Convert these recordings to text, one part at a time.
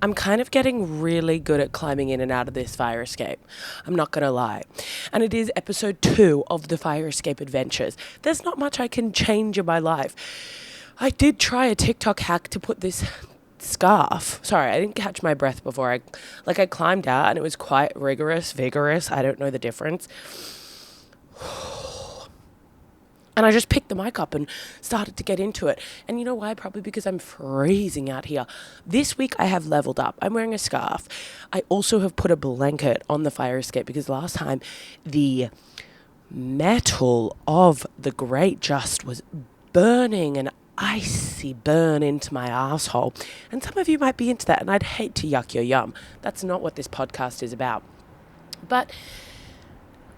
I'm kind of getting really good at climbing in and out of this fire escape. I'm not going to lie. And it is episode 2 of the fire escape adventures. There's not much I can change in my life. I did try a TikTok hack to put this scarf. Sorry, I didn't catch my breath before I climbed out, and it was quite vigorous. I don't know the difference. And I just picked the mic up and started to get into it. And you know why? Probably because I'm freezing out here. This week I have leveled up. I'm wearing a scarf. I also have put a blanket on the fire escape because last time the metal of the grate just was burning an icy burn into my asshole. And some of you might be into that, and I'd hate to yuck your yum. That's not what this podcast is about. But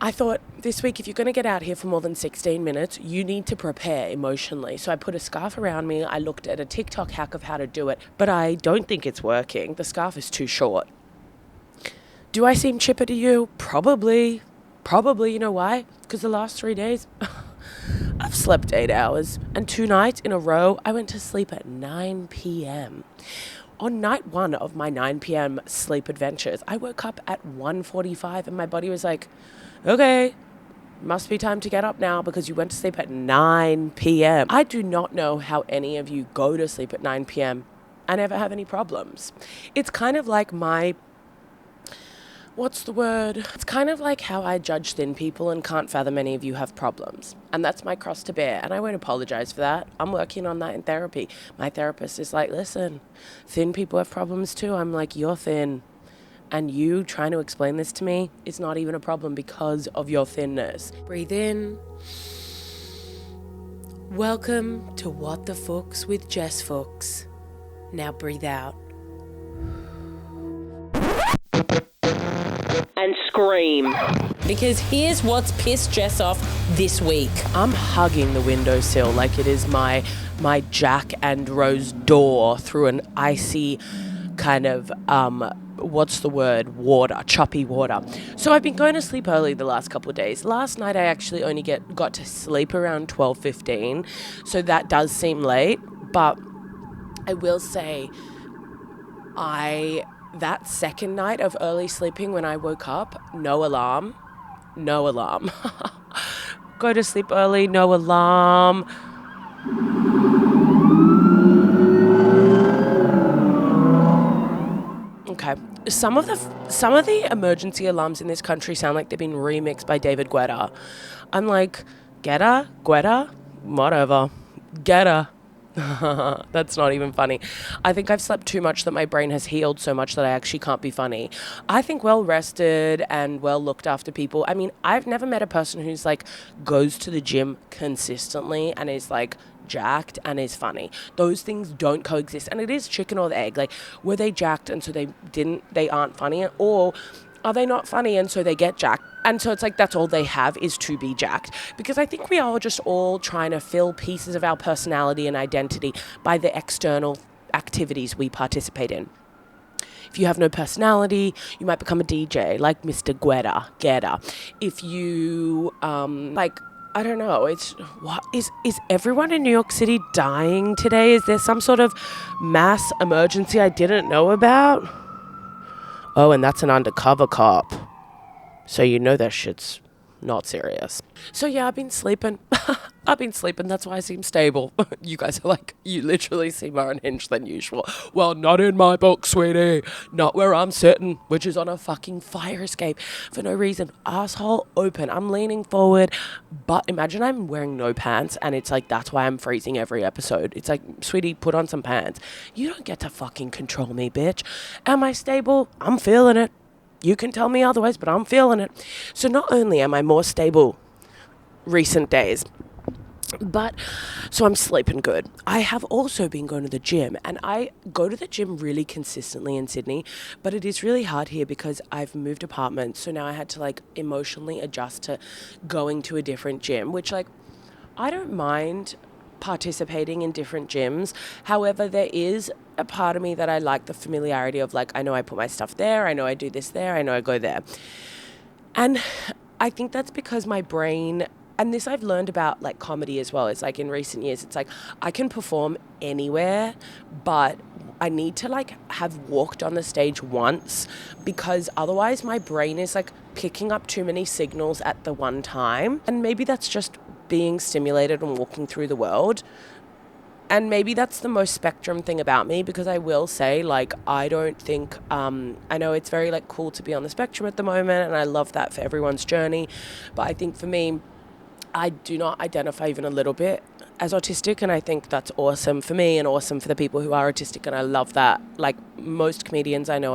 I thought this week, if you're going to get out here for more than 16 minutes, you need to prepare emotionally. So I put a scarf around me. I looked at a TikTok hack of how to do it, but I don't think it's working. The scarf is too short. Do I seem chipper to you? Probably. You know why? Because the last 3 days, I've slept 8 hours. And 2 nights in a row, I went to sleep at 9 p.m. On night 1 of my 9 p.m. sleep adventures, I woke up at 1:45 and my body was like, okay, must be time to get up now because you went to sleep at 9 p.m. I do not know how any of you go to sleep at 9 p.m. and ever have any problems. It's kind of like It's kind of like how I judge thin people and can't fathom any of you have problems. And that's my cross to bear. And I won't apologize for that. I'm working on that in therapy. My therapist is like, listen, thin people have problems too. I'm like, you're thin. And you trying to explain this to me is not even a problem because of your thinness. Breathe in. Welcome to What the Fuchs with Jess Fuchs. Now breathe out. And scream. Because here's what's pissed Jess off this week. I'm hugging the windowsill like it is my Jack and Rose door through an icy kind of choppy water. So I've been going to sleep early the last couple of days. Last night I actually only got to sleep around 12:15, so that does seem late, but I will say that second night of early sleeping when I woke up, no alarm. Go to sleep early, no alarm. Okay. Some of the emergency alarms in this country sound like they've been remixed by David Guetta. I'm like, Guetta? Whatever. Guetta. That's not even funny. I think I've slept too much that my brain has healed so much that I actually can't be funny. I think well rested and well looked after people. I mean, I've never met a person who's like goes to the gym consistently and is like jacked and is funny. Those things don't coexist, and it is chicken or the egg. Like, were they jacked and so they aren't funny, or are they not funny and so they get jacked? And so it's like that's all they have is to be jacked. Because I think we are just all trying to fill pieces of our personality and identity by the external activities we participate in. If you have no personality, you might become a DJ like Mr. Guetta. If you I don't know, is everyone in New York City dying today? Is there some sort of mass emergency I didn't know about? Oh, and that's an undercover cop. So you know that shit's not serious. So yeah, I've been sleeping. That's why I seem stable. You guys are like, you literally seem more unhinged than usual. Well, not in my book, sweetie. Not where I'm sitting, which is on a fucking fire escape for no reason. Asshole open. I'm leaning forward. But imagine I'm wearing no pants and it's like, that's why I'm freezing every episode. It's like, sweetie, put on some pants. You don't get to fucking control me, bitch. Am I stable? I'm feeling it. You can tell me otherwise, but I'm feeling it. So not only am I more stable recent days, but so I'm sleeping good. I have also been going to the gym, and I go to the gym really consistently in Sydney, but it is really hard here because I've moved apartments. So now I had to like emotionally adjust to going to a different gym, which like I don't mind participating in different gyms. However, there is a part of me that I like the familiarity of like, I know I put my stuff there, I know I do this there, I know I go there. And I think that's because my brain and this I've learned about like comedy as well. It's like in recent years, it's like I can perform anywhere, but I need to like have walked on the stage once, because otherwise my brain is like picking up too many signals at the one time. And maybe that's just being stimulated and walking through the world. And maybe that's the most spectrum thing about me, because I will say, like, I don't think, I know it's very, like, cool to be on the spectrum at the moment, and I love that for everyone's journey. But I think for me, I do not identify even a little bit as autistic, and I think that's awesome for me and awesome for the people who are autistic, and I love that. Like, most comedians I know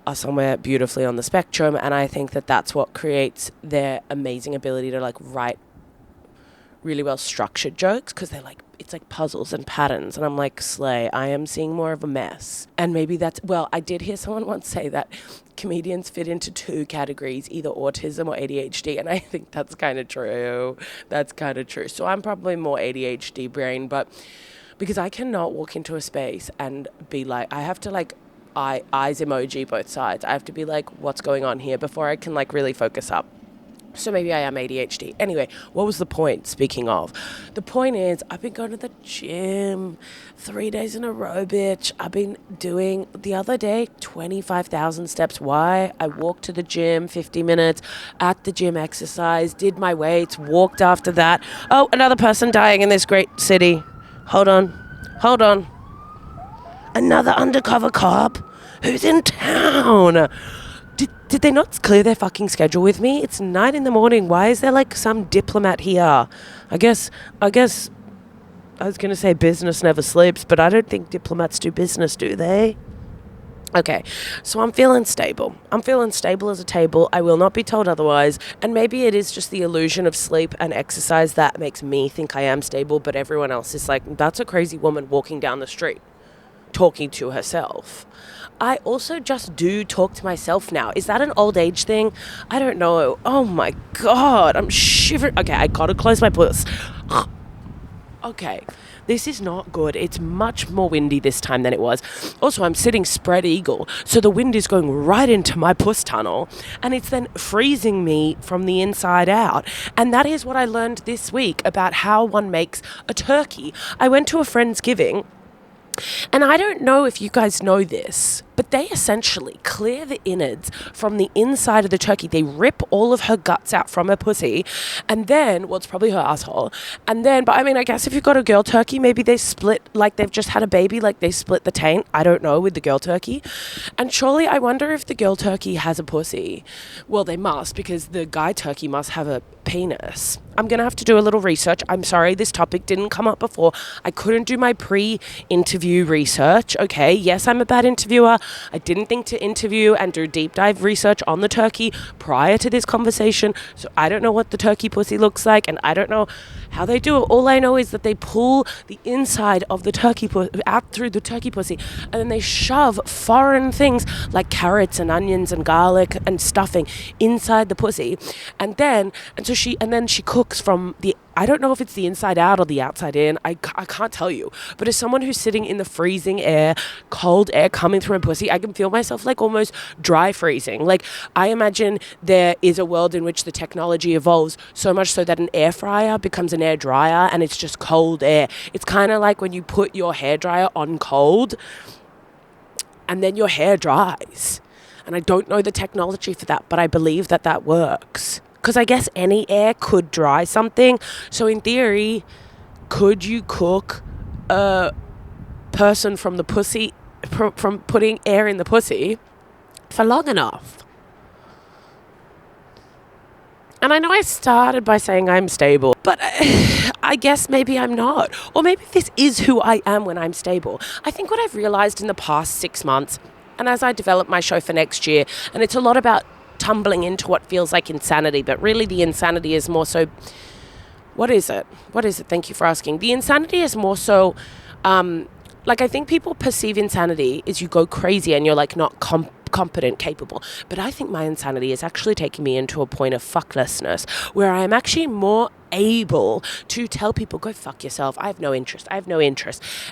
are somewhere beautifully on the spectrum, and I think that that's what creates their amazing ability to, like, write really well structured jokes, because they're like, it's like puzzles and patterns, and I'm like, slay, I am seeing more of a mess. And maybe that's, well, I did hear someone once say that comedians fit into 2 categories, either autism or ADHD, and I think that's kind of true. So I'm probably more ADHD brain, but because I cannot walk into a space and be like, I have to like eyes emoji both sides. I have to be like, what's going on here, before I can like really focus up. So maybe I am ADHD. Anyway, what was the point, speaking of? The point is, I've been going to the gym 3 days in a row, bitch. I've been doing, the other day, 25,000 steps. Why? I walked to the gym 50 minutes, at the gym exercise, did my weights, walked after that. Oh, another person dying in this great city. Hold on. Another undercover cop? Who's in town? Did they not clear their fucking schedule with me? It's 9 a.m. Why is there like some diplomat here? I guess I was going to say business never sleeps, but I don't think diplomats do business, do they? Okay, so I'm feeling stable. I'm feeling stable as a table. I will not be told otherwise. And maybe it is just the illusion of sleep and exercise that makes me think I am stable, but everyone else is like, that's a crazy woman walking down the street, talking to herself. I also just do talk to myself now. Is that an old age thing? I don't know. Oh my God, I'm shivering. Okay, I gotta close my puss. Okay, this is not good. It's much more windy this time than it was. Also, I'm sitting spread eagle, so the wind is going right into my puss tunnel, and it's then freezing me from the inside out. And that is what I learned this week about how one makes a turkey. I went to a Friendsgiving, and I don't know if you guys know this, but they essentially clear the innards from the inside of the turkey. They rip all of her guts out from her pussy, and then, well, it's probably her asshole. And then, but I mean, I guess if you've got a girl turkey, maybe they split, like they've just had a baby, like they split the taint. I don't know, with the girl turkey. And surely, I wonder if the girl turkey has a pussy. Well, they must, because the guy turkey must have a penis. I'm going to have to do a little research. I'm sorry, this topic didn't come up before. I couldn't do my pre-interview research. Okay, yes, I'm a bad interviewer. I didn't think to interview and do deep dive research on the turkey prior to this conversation. So I don't know what the turkey pussy looks like, and I don't know how they do it. All I know is that they pull the inside of the turkey out through the turkey pussy, and then they shove foreign things like carrots and onions and garlic and stuffing inside the pussy. And then she cooks from the, I don't know if it's the inside out or the outside in. I can't tell you. But as someone who's sitting in the freezing air, cold air coming through my pussy, I can feel myself like almost dry freezing. Like, I imagine there is a world in which the technology evolves so much so that an air fryer becomes an air dryer, and it's just cold air. It's kind of like when you put your hairdryer on cold and then your hair dries. And I don't know the technology for that, but I believe that that works. Because I guess any air could dry something. So in theory, could you cook a person from the pussy, from putting air in the pussy for long enough? And I know I started by saying I'm stable, but I guess maybe I'm not. Or maybe this is who I am when I'm stable. I think what I've realized in the past 6 months, and as I develop my show for next year, and it's a lot about tumbling into what feels like insanity, but really the insanity is more so, what is it? Thank you for asking. The insanity is more so, like, I think people perceive insanity as you go crazy and you're like not competent, capable. But I think my insanity is actually taking me into a point of fucklessness where I am actually more able to tell people, go fuck yourself. I have no interest.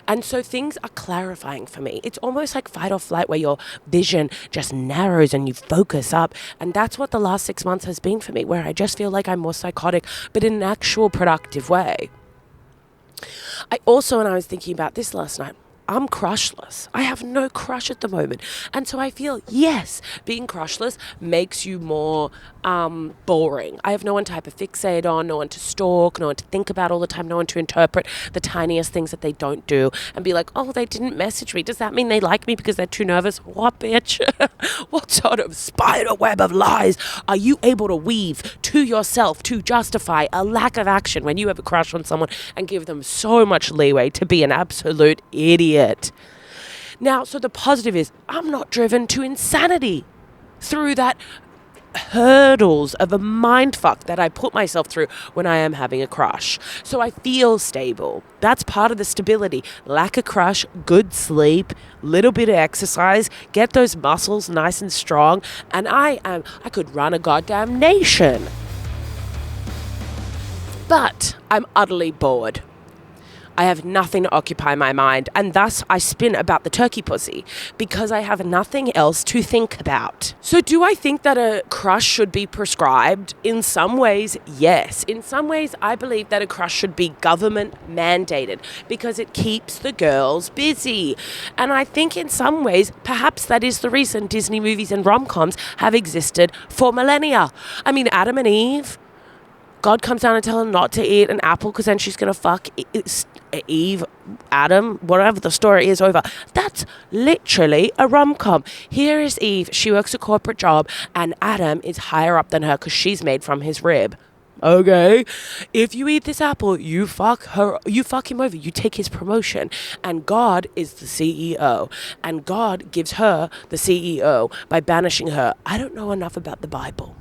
And so things are clarifying for me. It's almost like fight or flight where your vision just narrows and you focus up. And that's what the last 6 months has been for me, where I just feel like I'm more psychotic, but in an actual productive way. I also, and I was thinking about this last night, I'm crushless. I have no crush at the moment. And so I feel, yes, being crushless makes you more boring. I have no one to hyperfixate on, no one to stalk, no one to think about all the time, no one to interpret the tiniest things that they don't do and be like, oh, they didn't message me. Does that mean they like me because they're too nervous? What, bitch? What sort of spider web of lies are you able to weave to yourself to justify a lack of action when you have a crush on someone and give them so much leeway to be an absolute idiot? Now, so the positive is I'm not driven to insanity through that hurdles of a mind fuck that I put myself through when I am having a crush. So I feel stable. That's part of the stability. Lack of crush, good sleep, little bit of exercise, get those muscles nice and strong, and I could run a goddamn nation. But I'm utterly bored. I have nothing to occupy my mind, and thus I spin about the turkey pussy because I have nothing else to think about. So do I think that a crush should be prescribed? In some ways, yes. In some ways, I believe that a crush should be government mandated because it keeps the girls busy. And I think in some ways, perhaps that is the reason Disney movies and rom-coms have existed for millennia. I mean, Adam and Eve, God comes down and tells her not to eat an apple because then she's going to fuck Eve, Adam, whatever the story is over. That's literally a rom-com. Here is Eve. She works a corporate job and Adam is higher up than her because she's made from his rib. Okay, if you eat this apple, you fuck him over, you take his promotion, and God is the CEO, and God gives her the CEO by banishing her. I don't know enough about the Bible.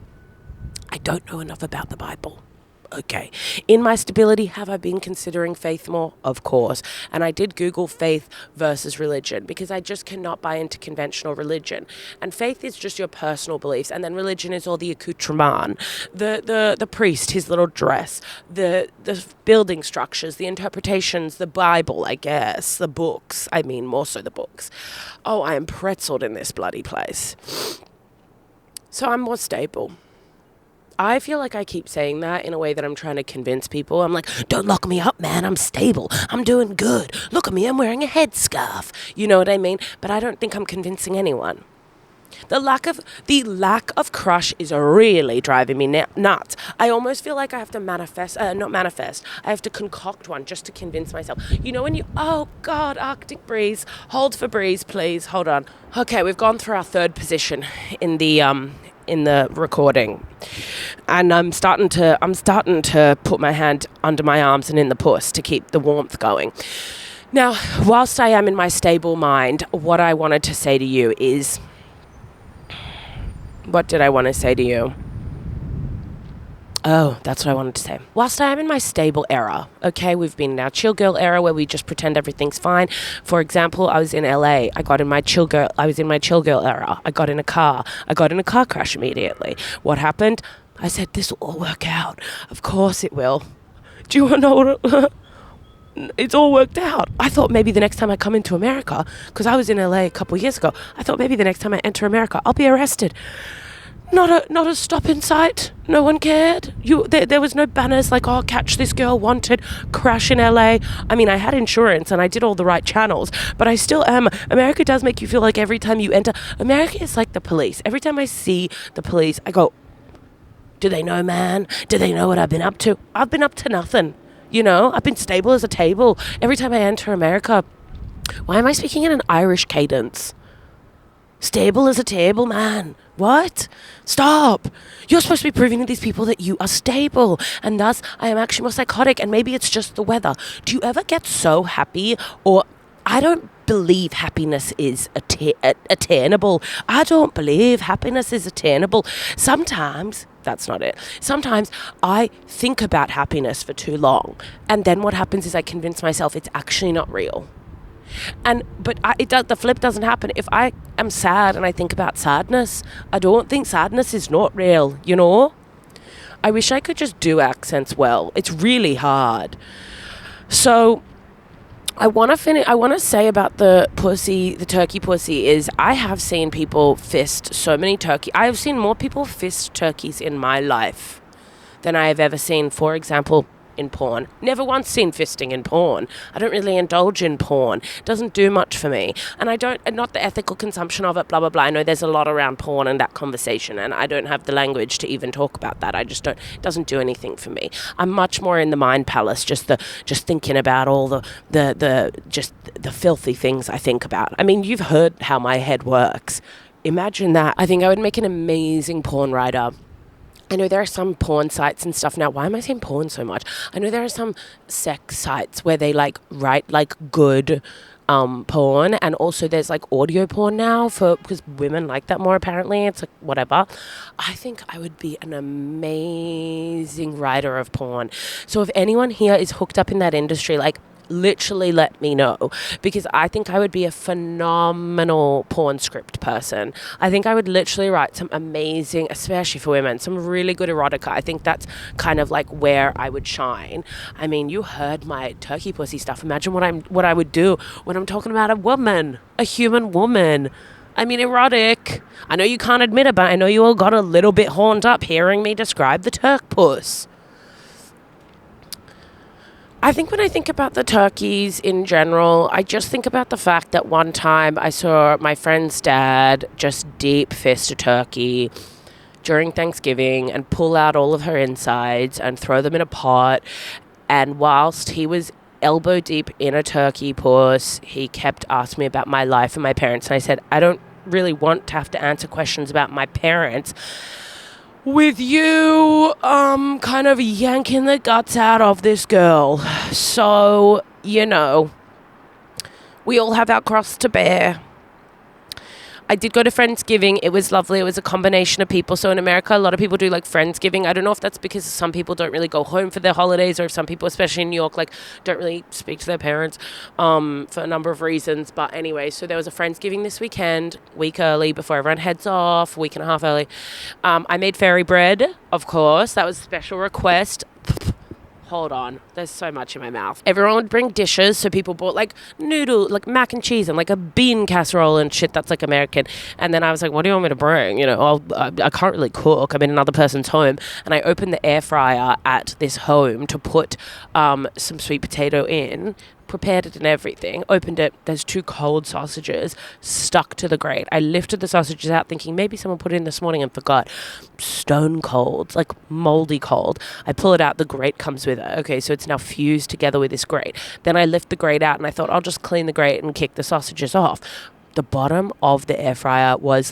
Okay. In my stability, have I been considering faith more? Of course. And I did Google faith versus religion because I just cannot buy into conventional religion. And faith is just your personal beliefs. And then religion is all the accoutrement, the priest, his little dress, the building structures, the interpretations, the Bible, I guess, the books. I mean, more so the books. Oh, I am pretzeled in this bloody place. So I'm more stable. I feel like I keep saying that in a way that I'm trying to convince people. I'm like, don't lock me up, man. I'm stable. I'm doing good. Look at me. I'm wearing a headscarf. You know what I mean? But I don't think I'm convincing anyone. The lack of crush is really driving me nuts. I almost feel like I have to I have to concoct one just to convince myself. You know when oh God, Arctic breeze. Hold for breeze, please. Hold on. Okay, we've gone through our third position in the recording, and I'm starting to put my hand under my arms and in the puss to keep the warmth going. Now, whilst I am in my stable mind, what I wanted to say to you is, what did I want to say to you? Oh, that's what I wanted to say. Whilst I am in my stable era, okay, we've been in our chill girl era where we just pretend everything's fine. For example, I was in LA. I was in my chill girl era. I got in a car crash immediately. What happened? I said, this will all work out. Of course it will. Do you want to know what it's all worked out? I thought maybe the next time I come into America, because I was in LA a couple of years ago, I thought maybe the next time I enter America, I'll be arrested. Not a stop in sight. No one cared. There was no banners like, oh, catch this girl wanted, crash in LA. I mean, I had insurance and I did all the right channels, but I still am. America does make you feel like every time you enter, America is like the police. Every time I see the police, I go, do they know, man? Do they know what I've been up to? I've been up to nothing. You know, I've been stable as a table. Every time I enter America, why am I speaking in an Irish cadence? Stable as a table, man. What? Stop. You're supposed to be proving to these people that you are stable. And thus, I am actually more psychotic. And maybe it's just the weather. Do you ever get so happy? Or I don't believe happiness is attainable. I don't believe happiness is attainable. Sometimes, that's not it. Sometimes I think about happiness for too long. And then what happens is I convince myself it's actually not real. The flip doesn't happen. If I am sad and I think about sadness, I don't think sadness is not real, you know? I wish I could just do accents well. It's really hard. So I want to say about the turkey pussy is I have seen people fist so many turkey. I have seen more people fist turkeys in my life than I have ever seen, for example, in porn. Never once seen fisting in porn. I don't really indulge in porn. It doesn't do much for me. And not the ethical consumption of it, blah, blah, blah. I know there's a lot around porn and that conversation, and I don't have the language to even talk about that. It doesn't do anything for me. I'm much more in the mind palace, just thinking about all the filthy things I think about. I mean, you've heard how my head works. Imagine that. I think I would make an amazing porn writer. I know there are some porn sites and stuff now. Why am I saying porn so much? I know there are some sex sites where they write good porn, and also there's audio porn now because women like that more apparently. It's whatever. I think I would be an amazing writer of porn. So if anyone here is hooked up in that industry, literally let me know, because I think I would be a phenomenal porn script person. I think I would literally write some amazing, especially for women, some really good erotica. I think that's kind of where I would shine. I mean, you heard my turkey pussy stuff. Imagine what I would do when I'm talking about a human woman. I mean, erotic. I know you can't admit it, but I know you all got a little bit horned up hearing me describe the turk puss. I think when I think about the turkeys in general, I just think about the fact that one time I saw my friend's dad just deep fist a turkey during Thanksgiving and pull out all of her insides and throw them in a pot. And whilst he was elbow deep in a turkey puss, he kept asking me about my life and my parents. And I said, I don't really want to have to answer questions about my parents with you kind of yanking the guts out of this girl. So, we all have our cross to bear. I did go to Friendsgiving. It was lovely. It was a combination of people. So in America, a lot of people do Friendsgiving. I don't know if that's because some people don't really go home for their holidays, or if some people, especially in New York, don't really speak to their parents for a number of reasons. But anyway, so there was a Friendsgiving this weekend, week early before everyone heads off, week and a half early. I made fairy bread, of course. That was a special request. Hold on, there's so much in my mouth. Everyone would bring dishes, so people bought noodle, mac and cheese, and a bean casserole and shit that's American. And then I was like, what do you want me to bring? I can't really cook. I'm in another person's home. And I opened the air fryer at this home to put some sweet potato in, prepared it and everything, opened it, there's 2 cold sausages stuck to the grate. I lifted the sausages out thinking maybe someone put it in this morning and forgot. Stone cold, moldy cold. I pull it out, the grate comes with it. Okay, so it's now fused together with this grate. Then I lift the grate out and I thought I'll just clean the grate and kick the sausages off. The bottom of the air fryer was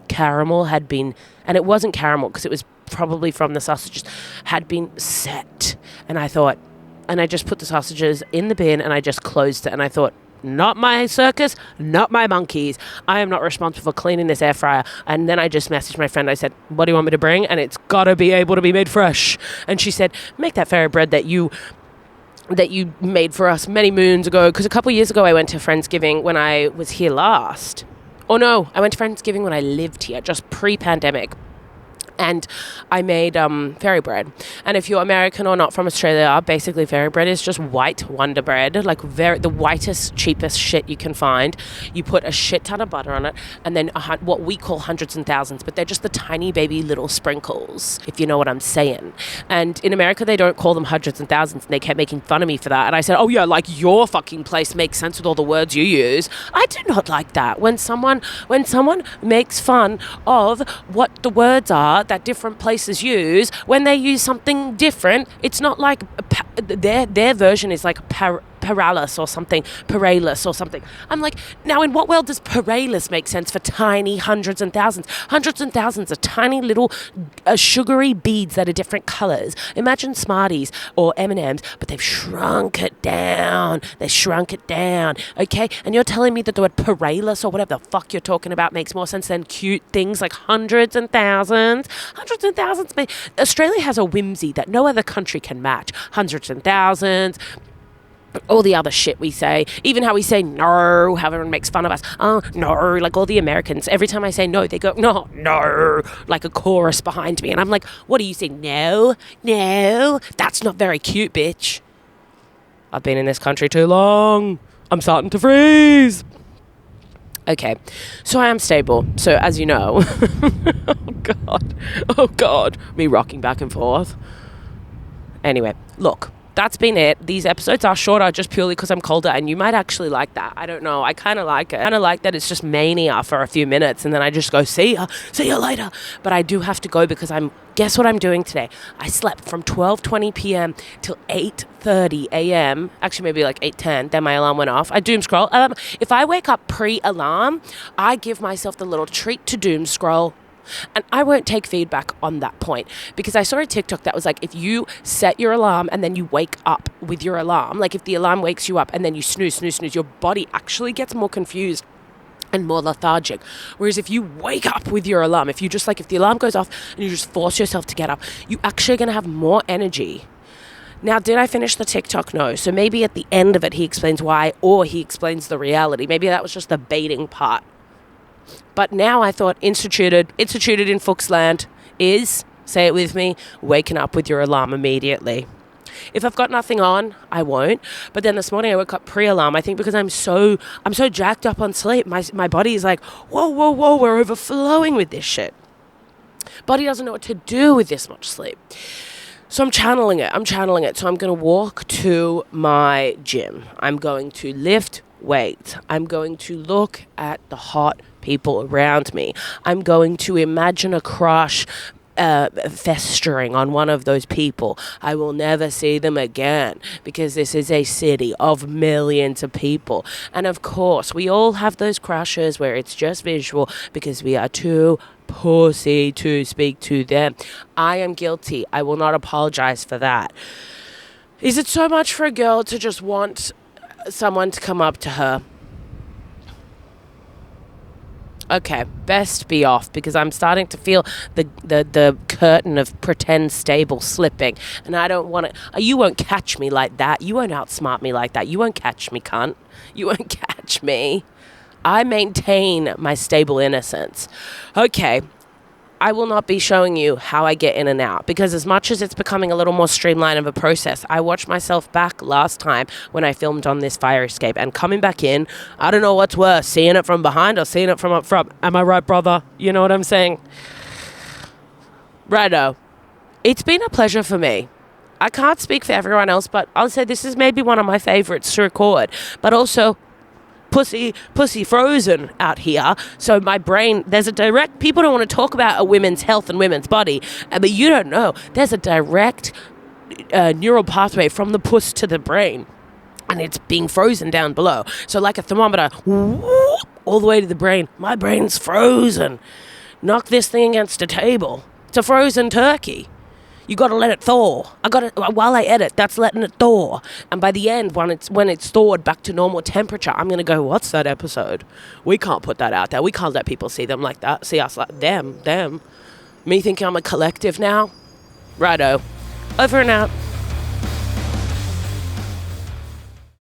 caramel had been, and it wasn't caramel because it was probably from the sausages, had been set. And I thought, and I just put the sausages in the bin and I just closed it. And I thought, not my circus, not my monkeys. I am not responsible for cleaning this air fryer. And then I just messaged my friend. I said, what do you want me to bring? And it's got to be able to be made fresh. And she said, make that fairy bread that you made for us many moons ago. Because a couple of years ago, I went to Friendsgiving when I was here last. Oh no, I went to Friendsgiving when I lived here, just pre-pandemic. And I made fairy bread. And if you're American or not from Australia, basically fairy bread is just white Wonder Bread, the whitest, cheapest shit you can find. You put a shit ton of butter on it, and then what we call hundreds and thousands, but they're just the tiny baby little sprinkles, if you know what I'm saying. And in America, they don't call them hundreds and thousands, and they kept making fun of me for that. And I said, oh yeah, your fucking place makes sense with all the words you use. I do not like that. When someone makes fun of what the words are that different places use, when they use something different, it's not their version is paralis or something, paralis or something. I'm like, now in what world does paralis make sense for tiny hundreds and thousands? Hundreds and thousands of tiny little sugary beads that are different colors. Imagine Smarties or M&Ms, but they've shrunk it down. Okay? And you're telling me that the word paralis or whatever the fuck you're talking about makes more sense than cute things like hundreds and thousands. Hundreds and thousands. Australia has a whimsy that no other country can match. Hundreds and thousands. all the other shit we say, even how we say no, how everyone makes fun of us. Oh, no, like all the Americans. Every time I say no, they go, no, no, like a chorus behind me. And I'm like, what do you say? No, no, that's not very cute, bitch. I've been in this country too long. I'm starting to freeze. Okay, so I am stable. So as you know, oh God, me rocking back and forth. Anyway, look, that's been it. These episodes are shorter just purely because I'm colder, and you might actually like that. I don't know. I kind of like it. I kind of like that it's just mania for a few minutes, and then I just go, see ya later. But I do have to go because guess what I'm doing today? I slept from 12:20 p.m. till 8:30 a.m. Actually, maybe like 8:10. Then my alarm went off. I doom scroll. If I wake up pre-alarm, I give myself the little treat to doom scroll. And I won't take feedback on that point, because I saw a TikTok that was like, if you set your alarm and then you wake up with your alarm, like if the alarm wakes you up and then you snooze, your body actually gets more confused and more lethargic. Whereas if you wake up with your alarm, if the alarm goes off and you just force yourself to get up, you actually are going to have more energy. Now, did I finish the TikTok? No. So maybe at the end of it, he explains why, or he explains the reality. Maybe that was just the baiting part. But now I thought instituted in Fuchs land is, say it with me, waking up with your alarm immediately. If I've got nothing on, I won't. But then this morning I woke up pre-alarm. I think because I'm so jacked up on sleep. My body is like, whoa, we're overflowing with this shit. Body doesn't know what to do with this much sleep. So I'm channeling it. So I'm going to walk to my gym. I'm going to lift weights. I'm going to look at the hot people around me. I'm going to imagine a crush festering on one of those people. I will never see them again, because this is a city of millions of people. And of course, we all have those crushes where it's just visual because we are too pussy to speak to them. I am guilty. I will not apologize for that. Is it so much for a girl to just want someone to come up to her? Okay, best be off, because I'm starting to feel the curtain of pretend stable slipping, and I don't want it. You won't catch me like that. You won't outsmart me like that. You won't catch me, cunt. You won't catch me. I maintain my stable innocence. Okay, I will not be showing you how I get in and out, because as much as it's becoming a little more streamlined of a process, I watched myself back last time when I filmed on this fire escape, and coming back in, I don't know what's worse, seeing it from behind or seeing it from up front. Am I right, brother? You know what I'm saying? Righto. It's been a pleasure for me. I can't speak for everyone else, but I'll say this is maybe one of my favorites to record, but also pussy frozen out here. So my brain, there's a direct, people don't want to talk about a women's health and women's body, but you don't know, there's a direct neural pathway from the puss to the brain, and it's being frozen down below. So like a thermometer, whoop, all the way to the brain. My brain's frozen. Knock this thing against a table. It's a frozen turkey. You got to let it thaw. While I edit, that's letting it thaw. And by the end, when it's thawed back to normal temperature, I'm going to go, what's that episode? We can't put that out there. We can't let people see them like that. See us like them. Me thinking I'm a collective now? Righto. Over and out.